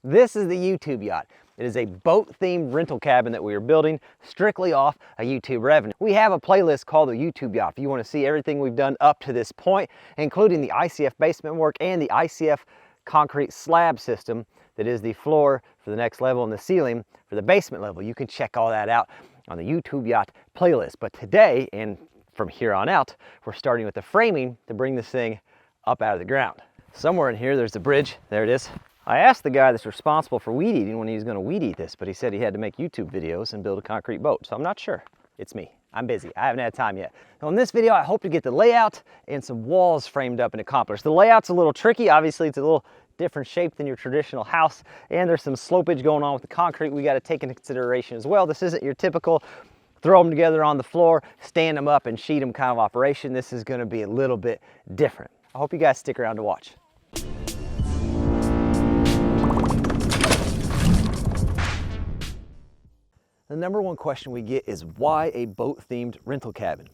This is the YouTube yacht. It is a boat-themed rental cabin that we are building strictly off a YouTube revenue. We have a playlist called the YouTube yacht. If you want to see everything we've done up to this point, including the ICF basement work and the ICF concrete slab system that is the floor for the next level and the ceiling for the basement level. You can check all that out on the YouTube yacht playlist. But today, and from here on out, we're starting with the framing to bring this thing up out of the ground. Somewhere in here, there's the bridge. There it is. I asked the guy that's responsible for weed eating when he was going to weed eat this, but he said he had to make YouTube videos and build a concrete boat. So I'm not sure. It's me. I'm busy. I haven't had time yet. Now in this video, I hope to get the layout and some walls framed up and accomplished. The layout's a little tricky. Obviously, it's a little different shape than your traditional house, and there's some slopage going on with the concrete we got to take into consideration as well. This isn't your typical throw them together on the floor, stand them up and sheet them kind of operation. This is going to be a little bit different. I hope you guys stick around to watch. The number one question we get is why a boat-themed rental cabin?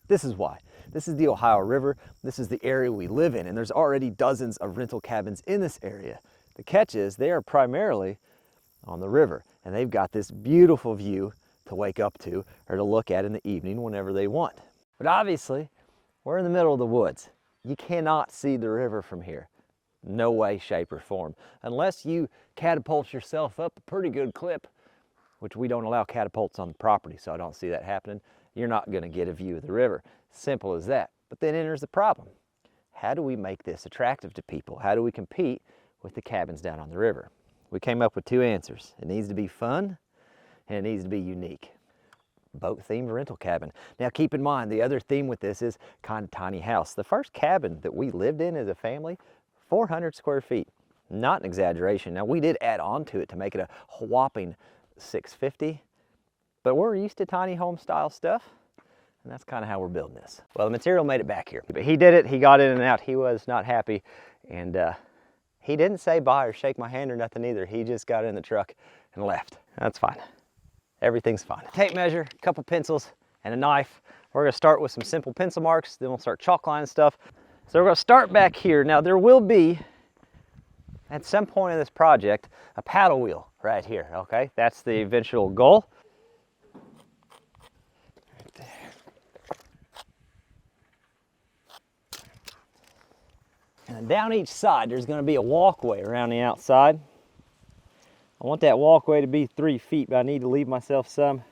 This is why. This is the Ohio River. This is the area we live in, and there's already dozens of rental cabins in this area. The catch is they are primarily on the river, and they've got this beautiful view to wake up to or to look at in the evening whenever they want. But obviously, we're in the middle of the woods. You cannot see the river from here. No way, shape, or form. Unless you catapult yourself up a pretty good clip, which we don't allow catapults on the property, so I don't see that happening. You're not going to get a view of the river. Simple as that. But then enters the problem. How do we make this attractive to people? How do we compete with the cabins down on the river? We came up with two answers. It needs to be fun and it needs to be unique. Boat-themed rental cabin. Now keep in mind, the other theme with this is kind of tiny house. The first cabin that we lived in as a family, 400 square feet. Not an exaggeration. Now we did add on to it to make it a whopping 650, but we're used to tiny home style stuff, and that's kind of how we're building this. Well, the material made it back here, but he did it. He got in and out. He was not happy, and he didn't say bye or shake my hand or nothing either. He just got in the truck and left. That's fine. Everything's fine. Tape measure, a couple pencils, and a knife. We're gonna start with some simple pencil marks, then we'll start chalk line stuff. So we're gonna start back here. Now there will be, at some point in this project, a paddle wheel right here, okay? That's the eventual goal. Right there. And down each side, there's gonna be a walkway around the outside. I want that walkway to be 3 feet, but I need to leave myself some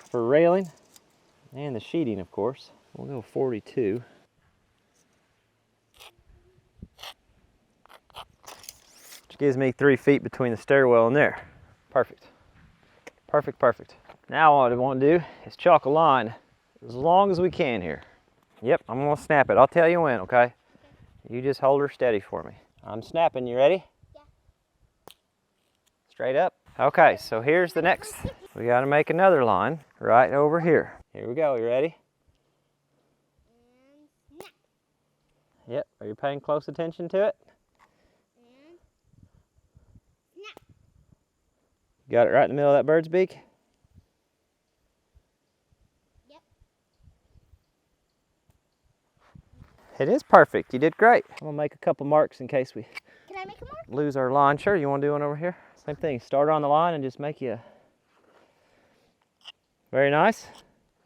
for railing and the sheeting, of course. We'll go 42. Which gives me 3 feet between the stairwell and there. Perfect. Perfect, perfect. Now what I want to do is chalk a line as long as we can here. Yep, I'm gonna snap it. I'll tell you when, okay? You just hold her steady for me. I'm snapping, you ready? Straight up. Okay, so here's the next. We got to make another line right over here. Here we go. You ready? And snap. Yep. Are you paying close attention to it? And snap. Got it right in the middle of that bird's beak? Yep. It is perfect. You did great. I'm going to make a couple marks in case we Can I make a mark? Lose our line. Sure, you want to do one over here? Same thing, start on the line and just make you. Very nice.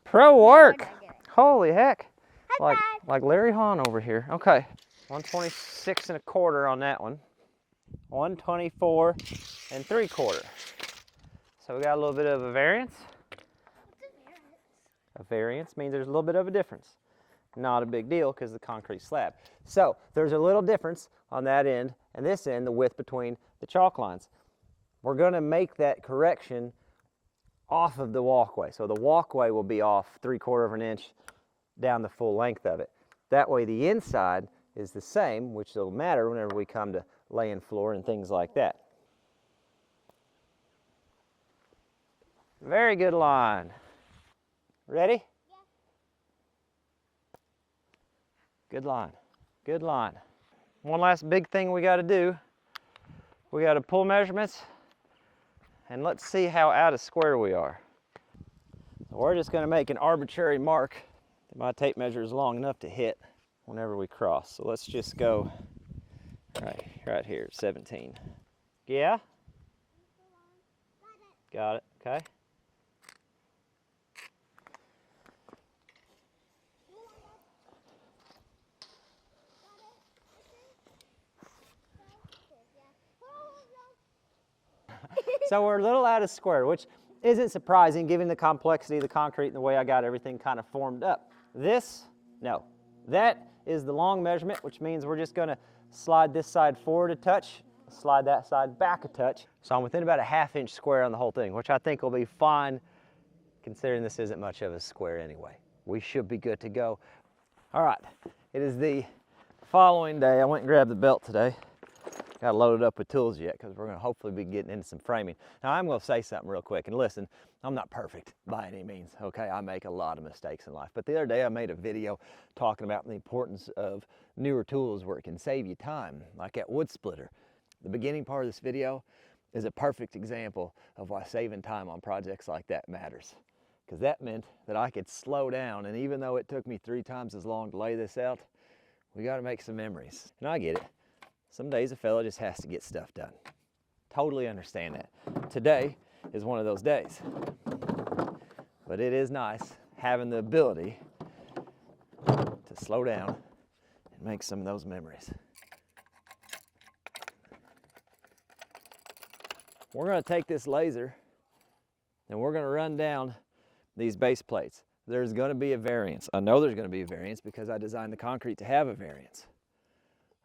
Pro work. Holy heck. Like Larry Hahn over here. Okay, 126 1/4 on that one. 124 3/4. So we got a little bit of a variance. A variance means there's a little bit of a difference. Not a big deal because the concrete slab. So there's a little difference on that end and this end, the width between the chalk lines. We're going to make that correction off of the walkway. So the walkway will be off 3/4 of an inch down the full length of it. That way the inside is the same, which will matter whenever we come to laying floor and things like that. Very good line. Ready? Yeah. Good line. Good line. One last big thing we got to do. We got to pull measurements. And let's see how out of square we are. So we're just going to make an arbitrary mark that my tape measure is long enough to hit whenever we cross. So let's just go right here, 17. Yeah? Got it, okay. So we're a little out of square, which isn't surprising given the complexity of the concrete and the way I got everything kind of formed up. This, no. That is the long measurement, which means we're just gonna slide this side forward a touch, slide that side back a touch. So I'm within about a 1/2 inch square on the whole thing, which I think will be fine considering this isn't much of a square anyway. We should be good to go. All right, it is the following day. I went and grabbed the belt today. Got loaded up with tools yet because we're going to hopefully be getting into some framing. Now I'm going to say something real quick, and listen, I'm not perfect by any means, okay? I make a lot of mistakes in life. But the other day I made a video talking about the importance of newer tools where it can save you time, like that wood splitter. The beginning part of this video is a perfect example of why saving time on projects like that matters. Because that meant that I could slow down, and even though it took me 3 times as long to lay this out, we got to make some memories. And I get it. Some days a fella just has to get stuff done. Totally understand that. Today is one of those days. But it is nice having the ability to slow down and make some of those memories. We're going to take this laser and we're going to run down these base plates. There's going to be a variance. I know there's going to be a variance because I designed the concrete to have a variance.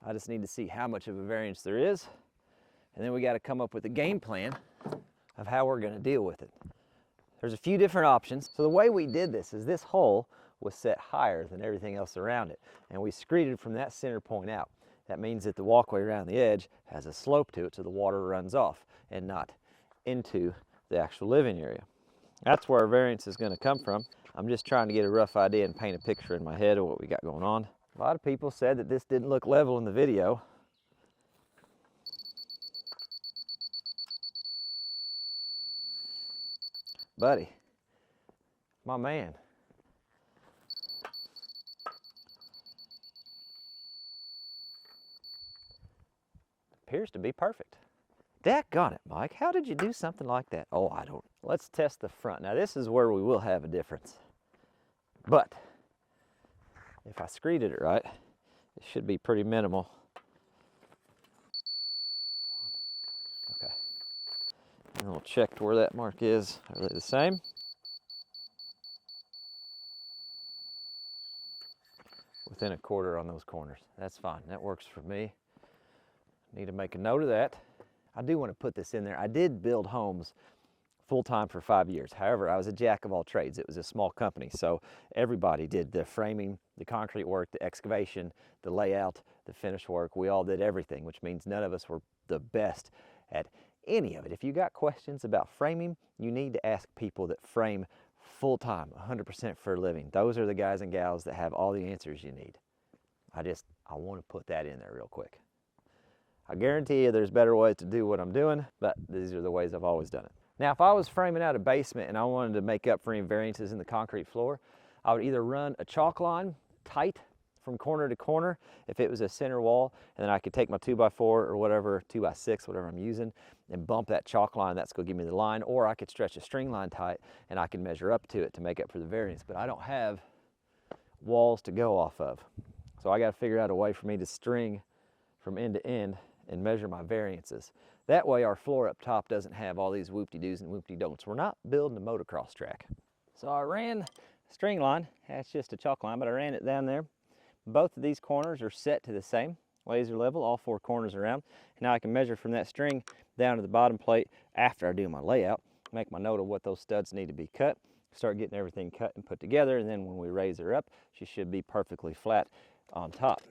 I just need to see how much of a variance there is, and then we got to come up with a game plan of how we're going to deal with it. There's a few different options. So the way we did this is this hole was set higher than everything else around it, and we screeded from that center point out. That means that the walkway around the edge has a slope to it so the water runs off and not into the actual living area. That's where our variance is going to come from. I'm just trying to get a rough idea and paint a picture in my head of what we got going on. A lot of people said that this didn't look level in the video. Buddy, my man. Appears to be perfect. Daggone it, Mike. How did you do something like that? Oh, I don't. Let's test the front. Now this is where we will have a difference. But if I screeded it right, it should be pretty minimal. Okay. And we'll check where that mark is. Are they the same? Within a quarter on those corners. That's fine. That works for me. Need to make a note of that. I do want to put this in there. I did build homes full-time for 5 years. However, I was a jack of all trades. It was a small company, so everybody did the framing, the concrete work, the excavation, the layout, the finish work. We all did everything, which means none of us were the best at any of it. If you got questions about framing, you need to ask people that frame full-time, 100% for a living. Those are the guys and gals that have all the answers you need. I want to put that in there real quick. I guarantee you there's better ways to do what I'm doing, but these are the ways I've always done it. Now, if I was framing out a basement and I wanted to make up for any variances in the concrete floor, I would either run a chalk line tight from corner to corner if it was a center wall, and then I could take my 2x4 or whatever, 2x6, whatever I'm using, and bump that chalk line. That's going to give me the line, or I could stretch a string line tight and I can measure up to it to make up for the variance, but I don't have walls to go off of. So I got to figure out a way for me to string from end to end and measure my variances. That way our floor up top doesn't have all these whoop-de-doos and whoop-de-don'ts. We're not building a motocross track. So I ran a string line. That's just a chalk line, but I ran it down there. Both of these corners are set to the same laser level, all 4 corners around. Now I can measure from that string down to the bottom plate after I do my layout, make my note of what those studs need to be cut, start getting everything cut and put together, and then when we raise her up, she should be perfectly flat on top.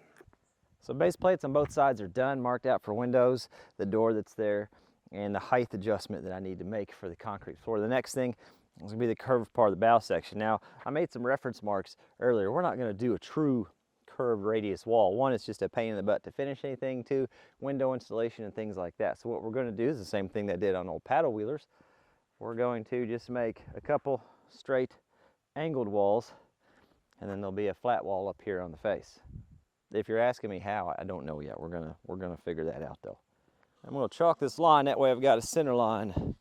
So base plates on both sides are done, marked out for windows, the door that's there, and the height adjustment that I need to make for the concrete floor. The next thing is going to be the curved part of the bow section. Now, I made some reference marks earlier. We're not going to do a true curved radius wall. One, it's just a pain in the butt to finish anything. 2, window installation and things like that. So what we're going to do is the same thing that I did on old paddle wheelers. We're going to just make a couple straight angled walls, and then there'll be a flat wall up here on the face. If you're asking me how, I don't know yet. We're gonna figure that out though. I'm going to chalk this line, that way I've got a center line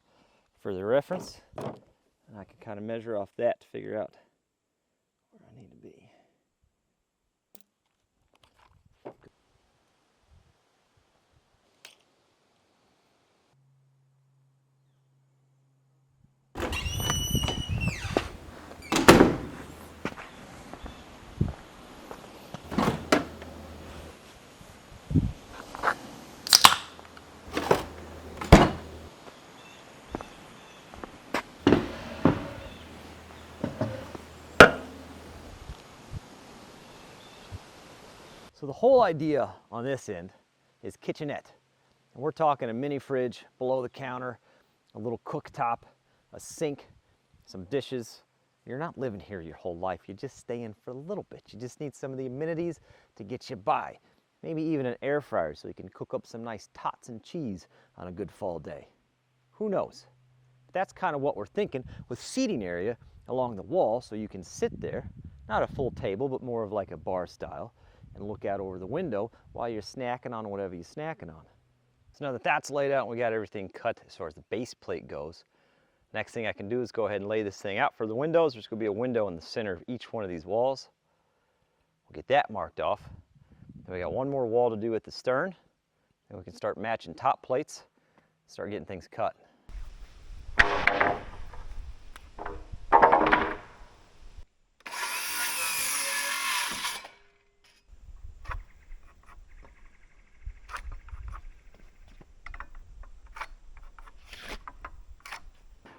for the reference, and I can kind of measure off that to figure out where I need to be. So the whole idea on this end is kitchenette. And we're talking a mini fridge below the counter, a little cooktop, a sink, some dishes. You're not living here your whole life. You're just staying for a little bit. You just need some of the amenities to get you by. Maybe even an air fryer so you can cook up some nice tots and cheese on a good fall day. Who knows? But that's kind of what we're thinking, with seating area along the wall so you can sit there, not a full table, but more of like a bar style, and look out over the window while you're snacking on whatever you're snacking on. So now that that's laid out and we got everything cut as far as the base plate goes, next thing I can do is go ahead and lay this thing out for the windows. There's going to be a window in the center of each one of these walls. We'll get that marked off. Then we got one more wall to do at the stern, and we can start matching top plates, start getting things cut.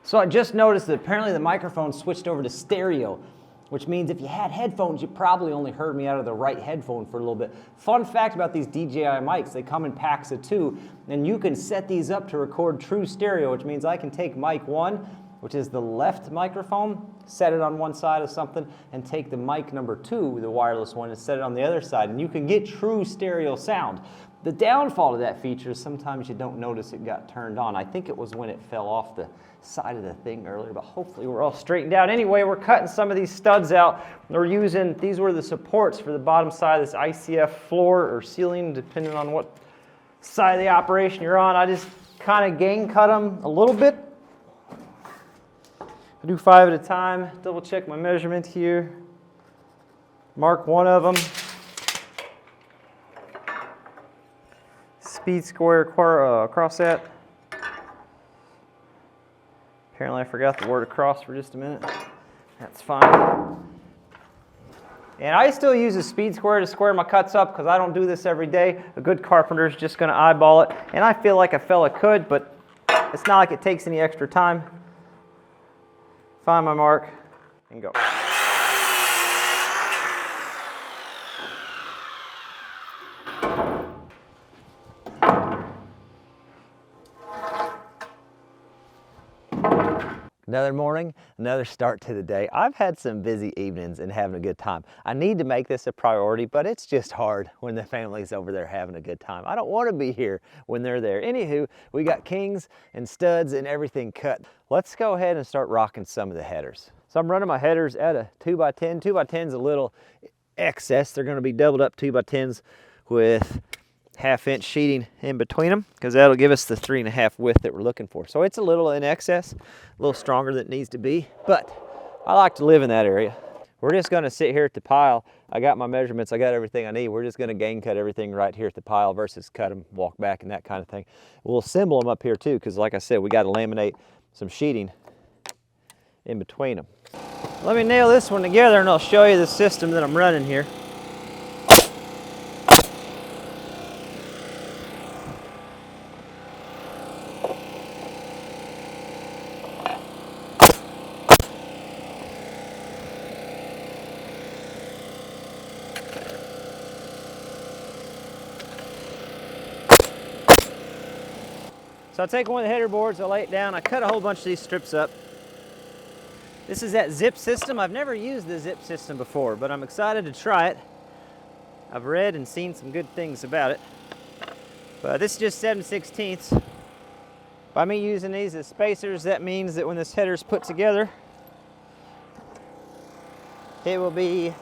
So I just noticed that apparently the microphone switched over to stereo, which means if you had headphones, you probably only heard me out of the right headphone for a little bit. Fun fact about these DJI mics, they come in packs of 2, and you can set these up to record true stereo, which means I can take mic 1, which is the left microphone, set it on one side of something, and take the mic number 2, the wireless one, and set it on the other side, and you can get true stereo sound. The downfall to that feature is sometimes you don't notice it got turned on. I think it was when it fell off the side of the thing earlier, but hopefully we're all straightened out. Anyway, we're cutting some of these studs out. We're using, these were the supports for the bottom side of this ICF floor or ceiling, depending on what side of the operation you're on. I just kind of gang cut them a little bit. I do 5 at a time, double check my measurement here, mark one of them. Speed square across that. Apparently I forgot the word across for just a minute. That's fine. And I still use a speed square to square my cuts up because I don't do this every day. A good carpenter is just going to eyeball it. And I feel like a fella could, but it's not like it takes any extra time. Find my mark and go. Another morning, another start to the day. I've had some busy evenings and having a good time. I need to make this a priority, but it's just hard when the family's over there having a good time. I don't want to be here when they're there. Anywho, we got kings and studs and everything cut. Let's go ahead and start rocking some of the headers. So I'm running my headers at a 2x10. 2x10's a little excess. They're going to be doubled up 2x10s with 1/2 inch sheeting in between them, because that'll give us the 3.5 width that we're looking for. So it's a little in excess, a little stronger than it needs to be, but I like to live in that area. We're just going to sit here at the pile. I got my measurements, I got everything I need. We're just going to gang cut everything right here at the pile versus cut them, walk back, and that kind of thing. We'll assemble them up here too, because like I said, we got to laminate some sheeting in between them. Let me nail this one together and I'll show you the system that I'm running here. So I take one of the header boards, I lay it down, I cut a whole bunch of these strips up. This is that zip system. I've never used the zip system before, but I'm excited to try it. I've read and seen some good things about it. But this is just 7/16. By me using these as spacers, that means that when this header is put together, it will be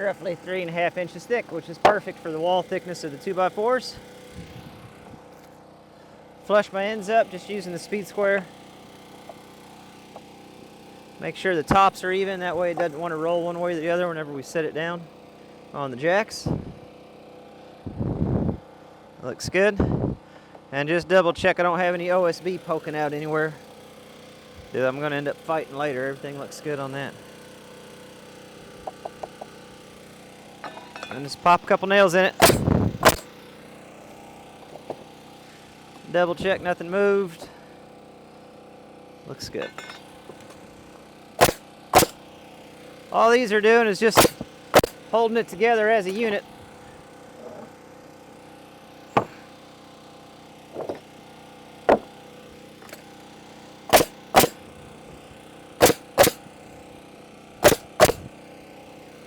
roughly 3.5 inches thick, which is perfect for the wall thickness of the 2x4s. Flush my ends up just using the speed square. Make sure the tops are even, that way it doesn't want to roll one way or the other whenever we set it down on the jacks. Looks good. And just double check I don't have any OSB poking out anywhere. I'm going to end up fighting later. Everything looks good on that. And just pop a couple nails in it. Double check nothing moved. Looks good. All these are doing is just holding it together as a unit.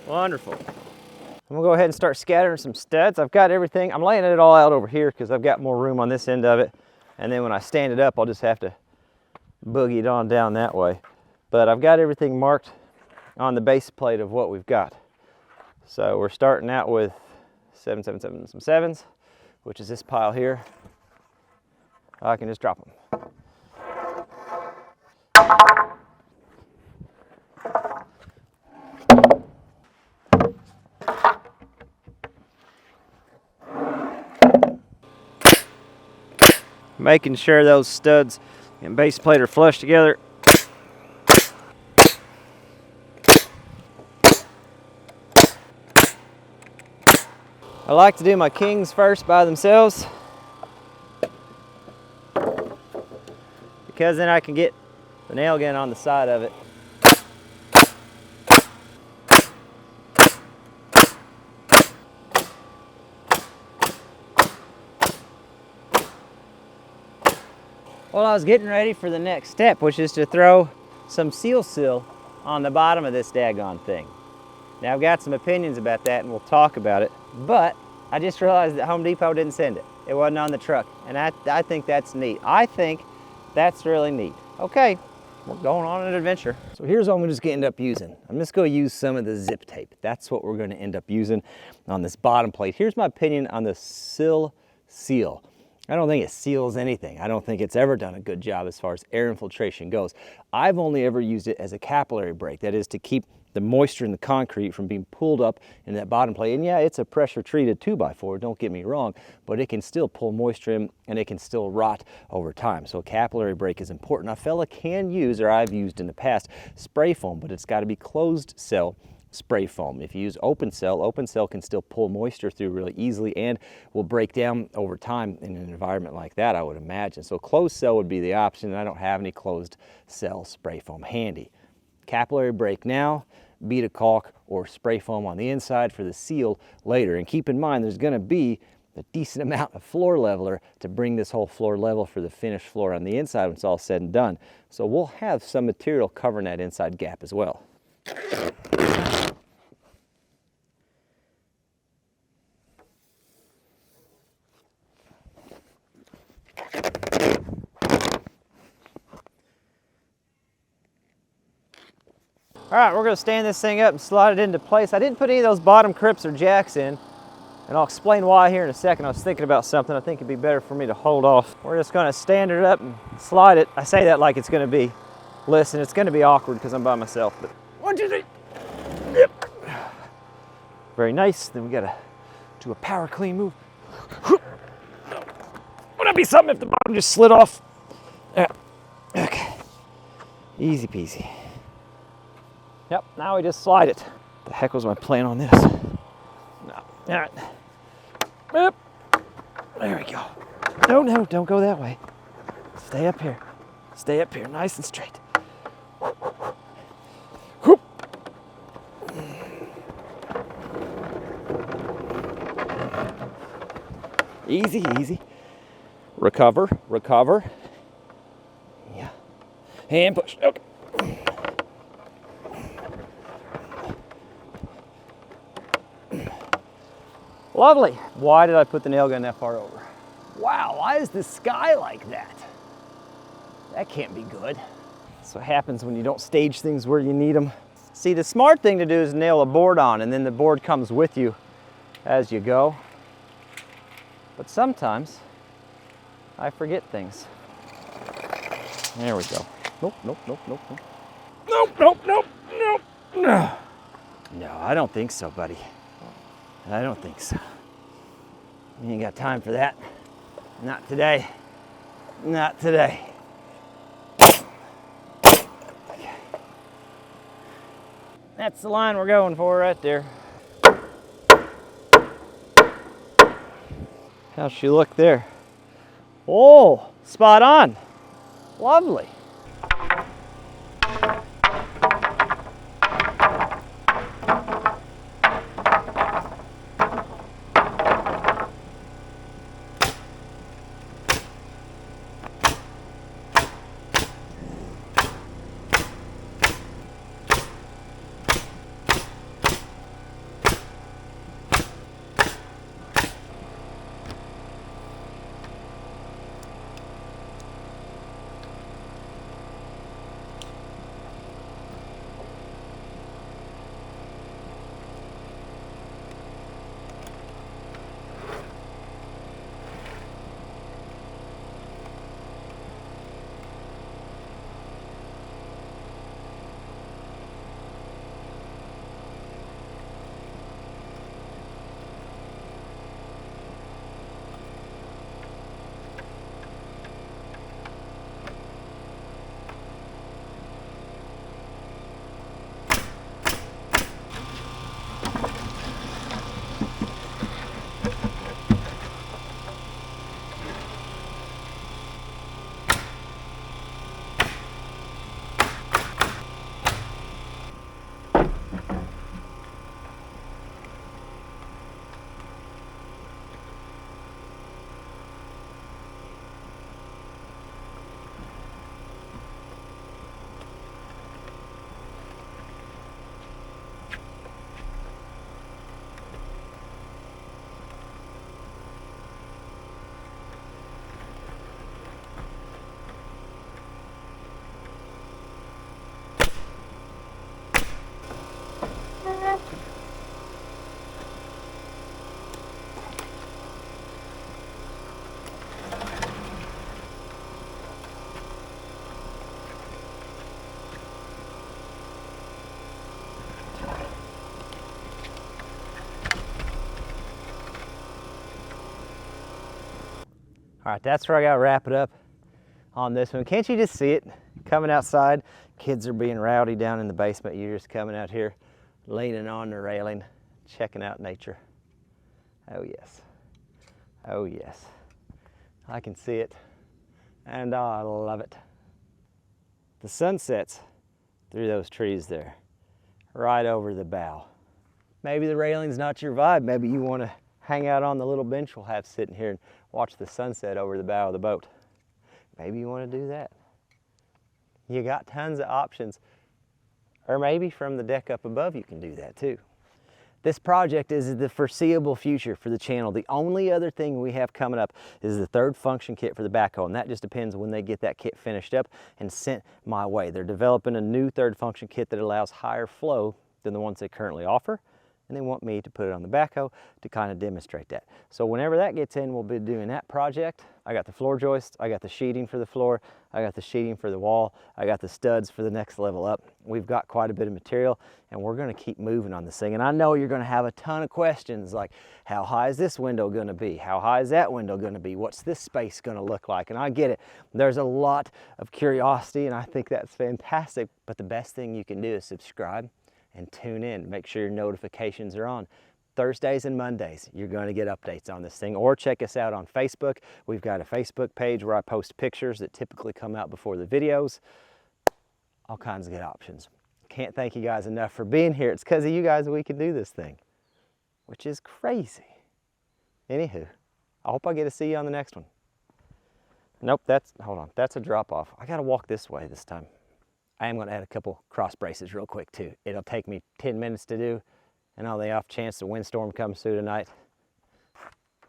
Wonderful. I'm gonna go ahead and start scattering some studs. I've got everything. I'm laying it all out over here because I've got more room on this end of it. And then when I stand it up, I'll just have to boogie it on down that way. But I've got everything marked on the base plate of what we've got. So we're starting out with 7, 7, 7, some 7s, which is this pile here. I can just drop them. Making sure those studs and base plate are flush together. I like to do my kings first by themselves because then I can get the nail gun on the side of it. Well, I was getting ready for the next step, which is to throw some seal on the bottom of this daggone thing. Now, I've got some opinions about that, and we'll talk about it, but I just realized that Home Depot didn't send it. It wasn't on the truck, and I think that's neat. I think that's really neat. Okay, we're going on an adventure. So here's what I'm just going to end up using. I'm just going to use some of the zip tape. That's what we're going to end up using on this bottom plate. Here's my opinion on the sill seal. I don't think it seals anything. I don't think it's ever done a good job as far as air infiltration goes. I've only ever used it as a capillary break. That is to keep the moisture in the concrete from being pulled up in that bottom plate. And yeah, it's a pressure treated 2x4, don't get me wrong, but it can still pull moisture in and it can still rot over time. So a capillary break is important. A fella can use, or I've used in the past, spray foam, but it's got to be closed cell spray foam. If you use open cell can still pull moisture through really easily and will break down over time in an environment like that, I would imagine. So closed cell would be the option, and I don't have any closed cell spray foam handy. Capillary break now, bead of caulk or spray foam on the inside for the seal later. And keep in mind, there's going to be a decent amount of floor leveler to bring this whole floor level for the finished floor on the inside when it's all said and done. So we'll have some material covering that inside gap as well. All right, we're gonna stand this thing up and slide it into place. I didn't put any of those bottom crips or jacks in, and I'll explain why here in a second. I was thinking about something. I think it'd be better for me to hold off. We're just gonna stand it up and slide it. I say that like it's gonna be, listen, it's gonna be awkward because I'm by myself, but 1, 2, 3, yep. Very nice. Then we gotta do a power clean move. Wouldn't that be something if the bottom just slid off? Okay, easy peasy. Yep, now we just slide it. The heck was my plan on this? No. All right. Yep. There we go. No, don't go that way. Stay up here. Stay up here, nice and straight. Whoop. Easy, easy. Recover. Yeah. And push. Okay. Lovely. Why did I put the nail gun that far over? Wow, why is the sky like that? That can't be good. That's what happens when you don't stage things where you need them. See, the smart thing to do is nail a board on, and then the board comes with you as you go. But sometimes I forget things. There we go. Nope, nope, nope, nope, nope. Nope, nope, nope, nope, no. No, I don't think so, buddy. I don't think so. You ain't got time for that. Not today. Not today. Okay. That's the line we're going for right there. How's she look there? Oh, spot on. Lovely. All right, that's where I gotta wrap it up on this one. Can't you just see it coming outside? Kids are being rowdy down in the basement. You're just coming out here, leaning on the railing, checking out nature. Oh yes, oh yes. I can see it, and oh, I love it. The sun sets through those trees there, right over the bow. Maybe the railing's not your vibe. Maybe you wanna hang out on the little bench we'll have sitting here and watch the sunset over the bow of the boat. Maybe you want to do that. You got tons of options. Or maybe from the deck up above you can do that too. This project is the foreseeable future for the channel. The only other thing we have coming up is the third function kit for the backhoe, and that just depends when they get that kit finished up and sent my way. They're developing a new third function kit that allows higher flow than the ones they currently offer, and they want me to put it on the backhoe to kind of demonstrate that. So whenever that gets in, we'll be doing that project. I got the floor joists, I got the sheeting for the floor, I got the sheeting for the wall, I got the studs for the next level up. We've got quite a bit of material, and we're gonna keep moving on this thing. And I know you're gonna have a ton of questions like, how high is this window gonna be? How high is that window gonna be? What's this space gonna look like? And I get it. There's a lot of curiosity, and I think that's fantastic. But the best thing you can do is subscribe and tune in. Make sure your notifications are on. Thursdays and Mondays, you're going to get updates on this thing, or check us out on Facebook. We've got a Facebook page where I post pictures that typically come out before the videos. All kinds of good options. Can't thank you guys enough for being here. It's because of you guys that we can do this thing, which is crazy. Anywho, I hope I get to see you on the next one. Nope, hold on, that's a drop off. I got to walk this way this time. I am going to add a couple cross braces real quick too. It'll take me 10 minutes to do, and on the off chance the windstorm comes through tonight,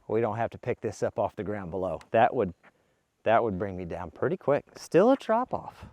we don't have to pick this up off the ground below. That would bring me down pretty quick. Still a drop off.